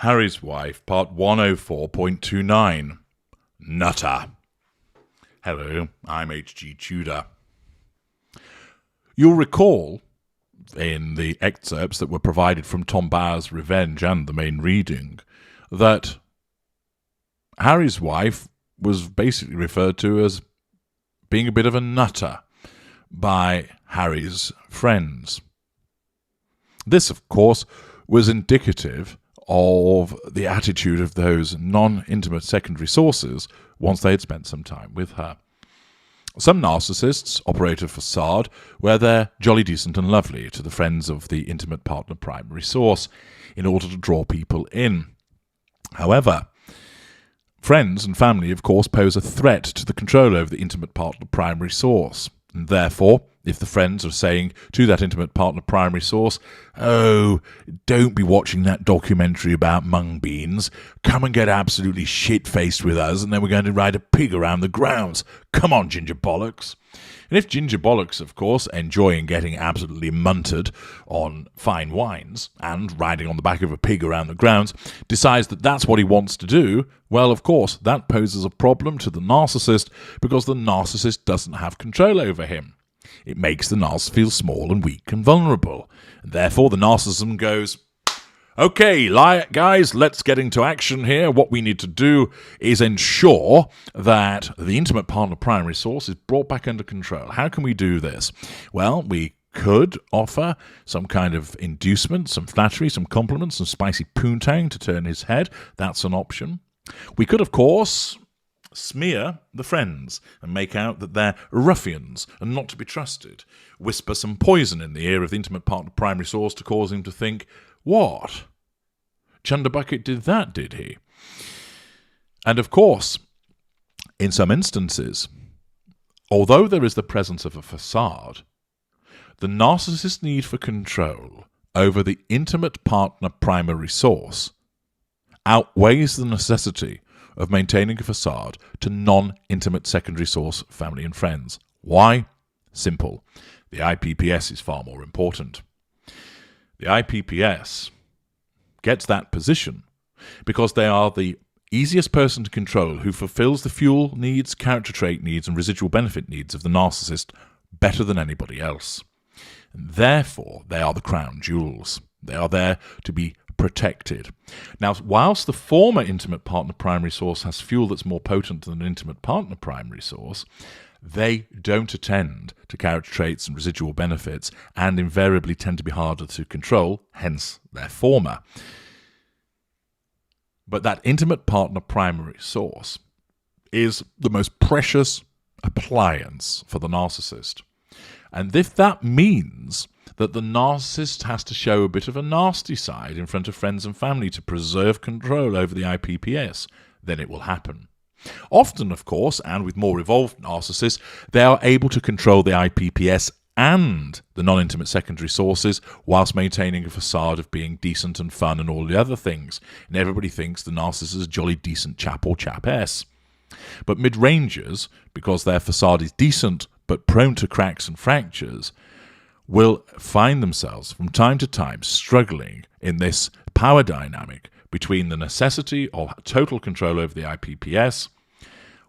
Harry's Wife, Part 104.29. Nutter. Hello, I'm H.G. Tudor. You'll recall, in the excerpts that were provided from Tom Bower's Revenge and the main reading, that Harry's wife was basically referred to as being a bit of a nutter by Harry's friends. This, of course, was indicative of the attitude of those non-intimate secondary sources once they had spent some time with her. Some narcissists operate a facade where they're jolly decent and lovely to the friends of the intimate partner primary source in order to draw people in. However, friends and family, of course, pose a threat to the control over the intimate partner primary source. And therefore, if the friends are saying to that intimate partner primary source, "Oh, don't be watching that documentary about mung beans. Come and get absolutely shit-faced with us, and then we're going to ride a pig around the grounds. Come on, ginger bollocks." And if ginger bollocks, of course, enjoying getting absolutely munted on fine wines and riding on the back of a pig around the grounds, decides that that's what he wants to do, well, of course, that poses a problem to the narcissist because the narcissist doesn't have control over him. It makes the narcissist feel small and weak and vulnerable. And therefore, the narcissism goes, "Okay, guys, let's get into action here. What we need to do is ensure that the intimate partner primary source is brought back under control. How can we do this? Well, we could offer some kind of inducement, some flattery, some compliments, some spicy poontang to turn his head. That's an option. We could, of course, smear the friends and make out that they're ruffians and not to be trusted. Whisper some poison in the ear of the intimate partner primary source to cause him to think, what? Chunderbucket did that, did he? And of course, in some instances, although there is the presence of a facade, the narcissist's need for control over the intimate partner primary source outweighs the necessity of maintaining a facade to non-intimate secondary source family and friends. Why? Simple. The IPPS is far more important. The IPPS gets that position because they are the easiest person to control who fulfills the fuel needs, character trait needs, and residual benefit needs of the narcissist better than anybody else. And therefore, they are the crown jewels. They are there to be protected. Now, whilst the former intimate partner primary source has fuel that's more potent than an intimate partner primary source, they don't attend to character traits and residual benefits and invariably tend to be harder to control, hence their former. But that intimate partner primary source is the most precious appliance for the narcissist. And if that means that the narcissist has to show a bit of a nasty side in front of friends and family to preserve control over the IPPS, then it will happen. Often, of course, and with more evolved narcissists, they are able to control the IPPS and the non-intimate secondary sources whilst maintaining a facade of being decent and fun and all the other things. And everybody thinks the narcissist is a jolly decent chap or chapess. But mid-rangers, because their facade is decent but prone to cracks and fractures, will find themselves from time to time struggling in this power dynamic between the necessity of total control over the IPPS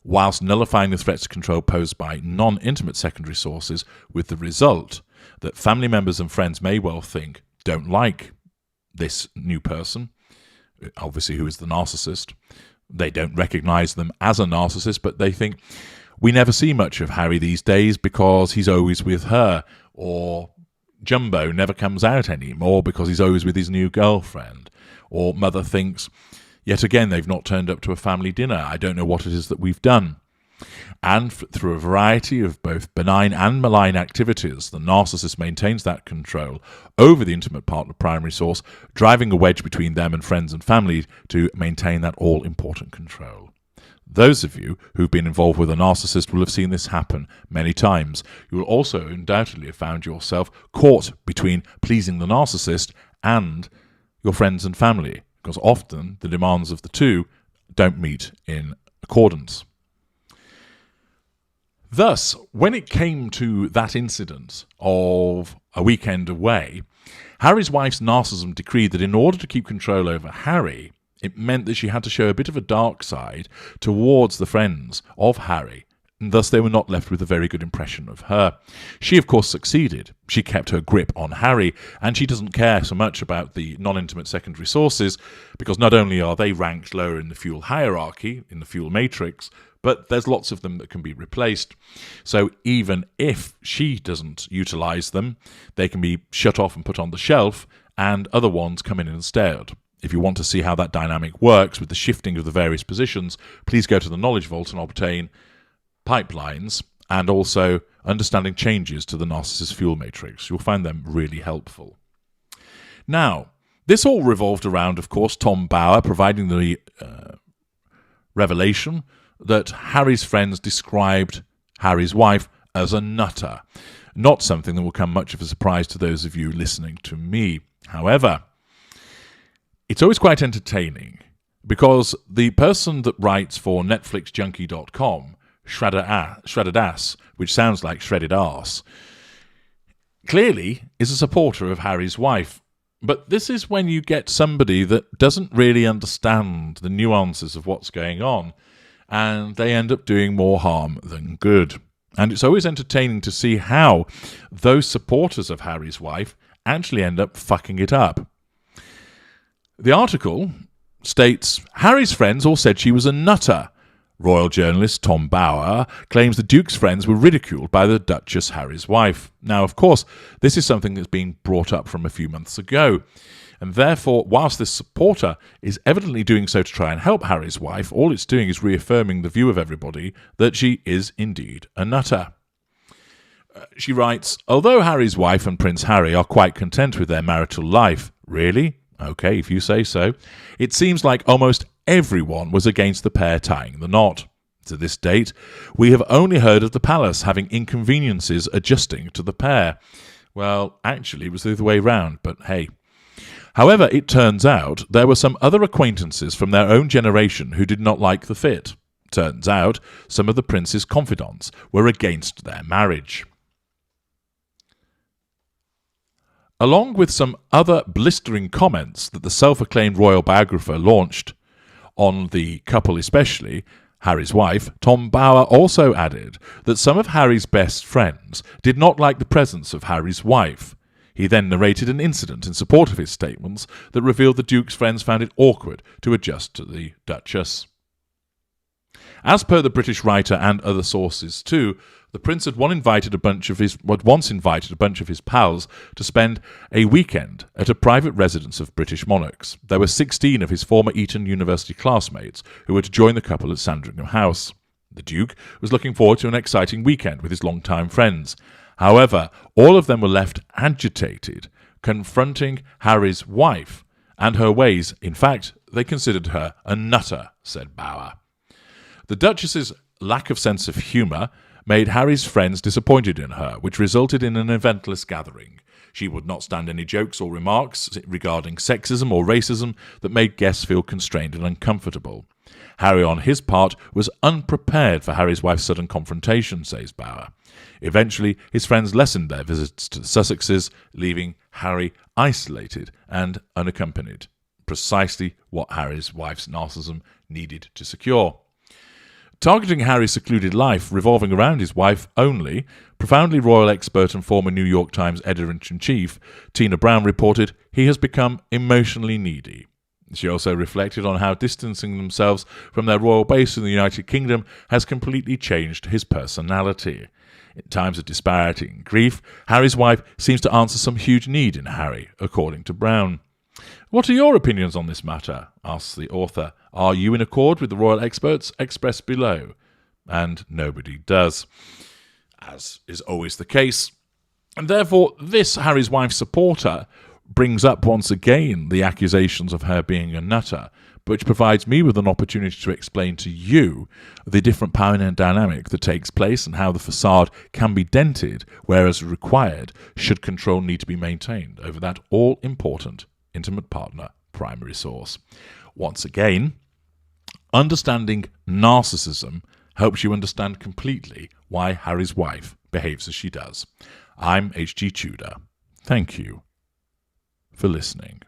whilst nullifying the threats to control posed by non-intimate secondary sources, with the result that family members and friends may well think, don't like this new person, obviously who is the narcissist. They don't recognise them as a narcissist, but they think, we never see much of Harry these days because he's always with her, or Jumbo never comes out anymore because he's always with his new girlfriend, or mother thinks, yet again they've not turned up to a family dinner, I don't know what it is that we've done. And through a variety of both benign and malign activities, the narcissist maintains that control over the intimate partner primary source, driving a wedge between them and friends and family to maintain that all-important control. Those of you who've been involved with a narcissist will have seen this happen many times. You will also undoubtedly have found yourself caught between pleasing the narcissist and your friends and family, because often the demands of the two don't meet in accordance. Thus, when it came to that incident of a weekend away, Harry's wife's narcissism decreed that in order to keep control over Harry, It meant that she had to show a bit of a dark side towards the friends of Harry, and thus they were not left with a very good impression of her. She, of course, succeeded. She kept her grip on Harry, and she doesn't care so much about the non-intimate secondary sources, because not only are they ranked lower in the fuel hierarchy, in the fuel matrix, but there's lots of them that can be replaced. So even if she doesn't utilise them, they can be shut off and put on the shelf, and other ones come in instead. If you want to see how that dynamic works with the shifting of the various positions, please go to the Knowledge Vault and obtain pipelines and also understanding changes to the narcissist fuel matrix. You'll find them really helpful. Now, this all revolved around, of course, Tom Bower providing the revelation that Harry's friends described Harry's wife as a nutter. Not something that will come much of a surprise to those of you listening to me. However, it's always quite entertaining because the person that writes for NetflixJunkie.com, Shredded Ass, which sounds like shredded arse, clearly is a supporter of Harry's wife. But this is when you get somebody that doesn't really understand the nuances of what's going on, and they end up doing more harm than good. And it's always entertaining to see how those supporters of Harry's wife actually end up fucking it up. The article states, Harry's friends all said she was a nutter. Royal journalist Tom Bower claims the Duke's friends were ridiculed by the Duchess, Harry's wife. Now, of course, this is something that's been brought up from a few months ago. And therefore, whilst this supporter is evidently doing so to try and help Harry's wife, all it's doing is reaffirming the view of everybody that she is indeed a nutter. She writes, although Harry's wife and Prince Harry are quite content with their marital life, really? Okay, if you say so. It seems like almost everyone was against the pair tying the knot. To this date, we have only heard of the palace having inconveniences adjusting to the pair. Well, actually, it was the other way round, but hey. However, it turns out there were some other acquaintances from their own generation who did not like the fit. Turns out some of the prince's confidants were against their marriage. Along with some other blistering comments that the self-acclaimed royal biographer launched on the couple especially, Harry's wife, Tom Bower also added that some of Harry's best friends did not like the presence of Harry's wife. He then narrated an incident in support of his statements that revealed the Duke's friends found it awkward to adjust to the Duchess. As per the British writer and other sources too, the prince had once invited a bunch of his pals to spend a weekend at a private residence of British monarchs. There were 16 of his former Eton University classmates who were to join the couple at Sandringham House. The Duke was looking forward to an exciting weekend with his longtime friends. However, all of them were left agitated, confronting Harry's wife and her ways. In fact, they considered her a nutter, said Bower. The Duchess's lack of sense of humour made Harry's friends disappointed in her, which resulted in an eventless gathering. She would not stand any jokes or remarks regarding sexism or racism that made guests feel constrained and uncomfortable. Harry, on his part, was unprepared for Harry's wife's sudden confrontation, says Bower. Eventually, his friends lessened their visits to the Sussexes, leaving Harry isolated and unaccompanied. Precisely what Harry's wife's narcissism needed to secure. Targeting Harry's secluded life revolving around his wife only, profoundly royal expert and former New York Times editor-in-chief Tina Brown reported he has become emotionally needy. She also reflected on how distancing themselves from their royal base in the United Kingdom has completely changed his personality. In times of disparity and grief, Harry's wife seems to answer some huge need in Harry, according to Brown. What are your opinions on this matter? Asks the author. Are you in accord with the royal experts expressed below? And nobody does, as is always the case. And therefore, this Harry's wife supporter brings up once again the accusations of her being a nutter, which provides me with an opportunity to explain to you the different power dynamic that takes place and how the facade can be dented, whereas required should control need to be maintained over that all-important intimate partner primary source. Once again, understanding narcissism helps you understand completely why Harry's wife behaves as she does. I'm H.G. Tudor. Thank you for listening.